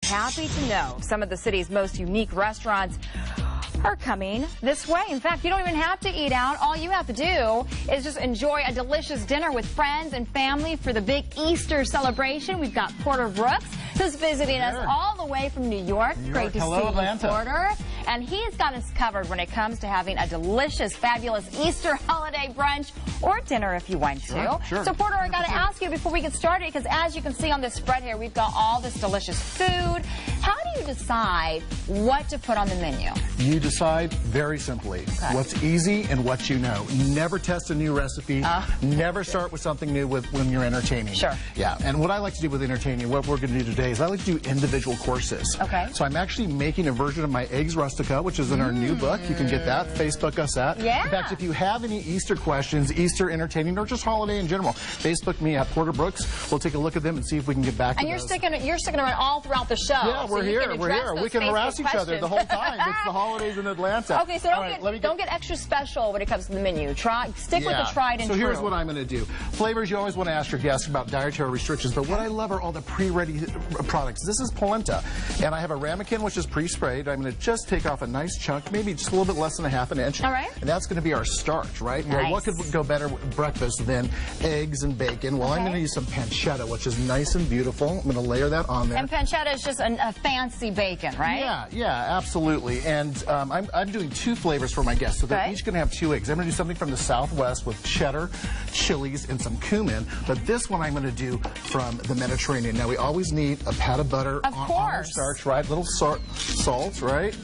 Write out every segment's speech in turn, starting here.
happy to know some of the city's most unique restaurants are coming this way. In fact, you don't even have to eat out. All you have to do is just enjoy a delicious dinner with friends and family for the big Easter celebration. We've got Porter Brooks, who's visiting us all the way from New York. Great to see you, Porter. And he's got us covered when it comes to having a delicious, fabulous Easter holiday brunch or dinner if you want to. Sure. So, Porter, I got to ask you before we get started, because as you can see on this spread here, we've got all this delicious food. How do you decide what to put on the menu? You decide very simply what's easy and what you know. Never test a new recipe. Never start with something new when you're entertaining. Sure. Yeah, and what I like to do with entertaining, what we're going to do today is I like to do individual courses. Okay. So I'm actually making a version of my Eggs Rustica, which is in our new book. You can get that. Facebook us at. Yeah. In fact, if you have any Easter questions, Easter entertaining, or just holiday in general, Facebook me at Porter Brooks. We'll take a look at them and see if we can get back to those. And you're sticking around all throughout the show. Yeah, we're here. We can harass each other the whole time. It's the holidays in Atlanta. Okay, so don't get extra special when it comes to the menu. Stick with the tried and true. So here's what I'm going to do. Flavors, you always want to ask your guests about dietary restrictions, but what I love are all the pre-ready products. This is polenta, and I have a ramekin, which is pre-sprayed. I'm going to just take off a nice chunk, maybe just a little bit less than a half an inch. All right. And that's going to be our starch, right? Nice. Well, what could go better with breakfast than eggs and bacon? Well, I'm going to use some pancetta, which is nice and beautiful. I'm going to layer that on there. And pancetta is just a fancy bacon, right? Yeah, absolutely. And I'm doing two flavors for my guests, so they're each going to have 2 eggs. I'm going to do something from the Southwest with cheddar, chilies, and some cumin. But this one I'm going to do from the Mediterranean. Now, we always need a pat of butter on our starch, right? Little salt, right?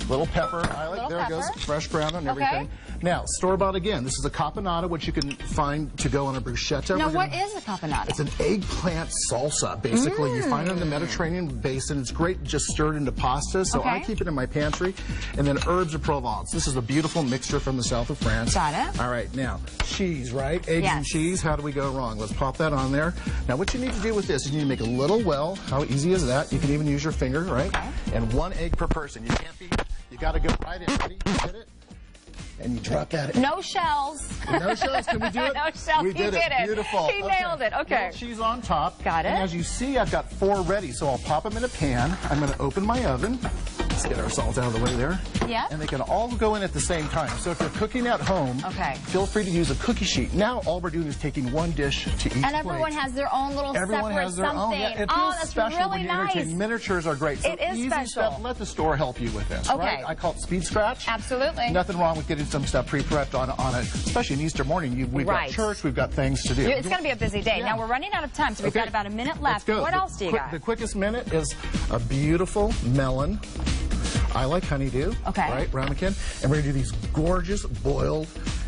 Little pepper. There it goes. Fresh ground and everything. Now, store-bought again. This is a caponata, which you can find to go on a bruschetta. Now, what is a caponata? It's an eggplant salsa, basically. You find it in the Mediterranean basin. It's great just stirred into pasta, so I keep it in my pantry. And then herbs of Provence. This is a beautiful mixture from the south of France. Got it. All right, now, cheese, right? Eggs and cheese. How do we go wrong? Let's pop that on there. Now, what you need to do with this, you need to make a little well. How easy is that? You can even use your finger, right? And 1 egg per person. You can't be... You got to go right in. Ready? Hit it. And you drop that in. No shells. No shells. Can we do it? No shells. We did it. Beautiful. He nailed it. Okay. Cheese on top. Got it. And as you see, I've got 4 ready, so I'll pop them in a pan. I'm going to open my oven. Let's get our salt out of the way there. Yeah. And they can all go in at the same time. So if you're cooking at home, feel free to use a cookie sheet. Now all we're doing is taking 1 dish to each plate. And everyone has their own little everyone separate has their something. Own. Yeah, it feels that's special really when you nice. entertain. Miniatures are great. So it is easy special. Stuff. Let the store help you with this. Right? I call it speed scratch. Absolutely. Nothing wrong with getting some stuff pre-prepped on it, especially in Easter morning. We've got church, we've got things to do. It's going to be a busy day. Now we're running out of time, so we've got about a minute left. What else do you got? The quickest minute is a beautiful melon. I like honeydew, right, ramekin, and we're going to do these gorgeous boiled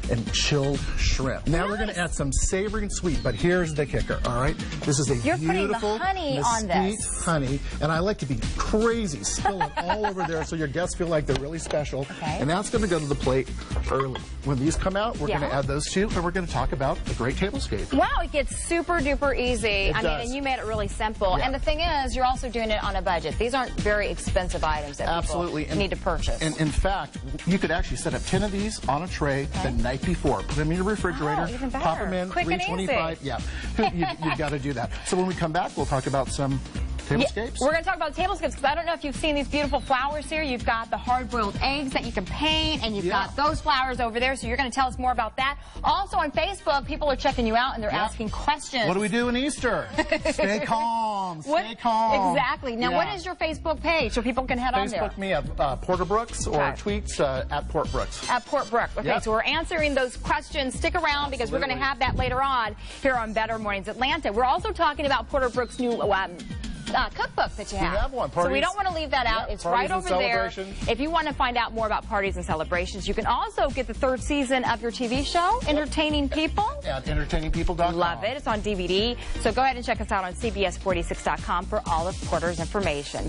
and chilled shrimp. Now we're going to add some savory and sweet, but here's the kicker, all right? This is a beautiful mesquite honey, and I like to be crazy, spill it all over there so your guests feel like they're really special, and that's going to go to the plate early. When these come out, we're going to add those two, and we're going to talk about a great tablescape. Wow, it gets super duper easy. And you made it really simple. And the thing is, you're also doing it on a budget. These aren't very expensive items that people need to purchase. And in fact, you could actually set up 10 of these on a tray the night before. Put them in your refrigerator, pop them in, quick $3.25. Yeah, you've got to do that. So when we come back, we'll talk about some tablescapes. We're going to talk about tablescapes because I don't know if you've seen these beautiful flowers here. You've got the hard-boiled eggs that you can paint, and you've got those flowers over there, so you're going to tell us more about that. Also on Facebook, people are checking you out, and they're asking questions. What do we do in Easter? Stay calm. Stay calm. Exactly. Now, what is your Facebook page so people can head on there? Facebook me at Porter Brooks or tweets at Port Brooks. At Port Brooks. Okay, so we're answering those questions. Stick around because we're going to have that later on here on Better Mornings Atlanta. We're also talking about Porter Brooks' new cookbook that you have. We have one. So we don't want to leave that out. It's right over there. If you want to find out more about parties and celebrations, you can also get the 3rd season of your TV show, Entertaining People. At entertainingpeople.com. Love it. It's on DVD. So go ahead and check us out on CBS46.com for all of Porter's information.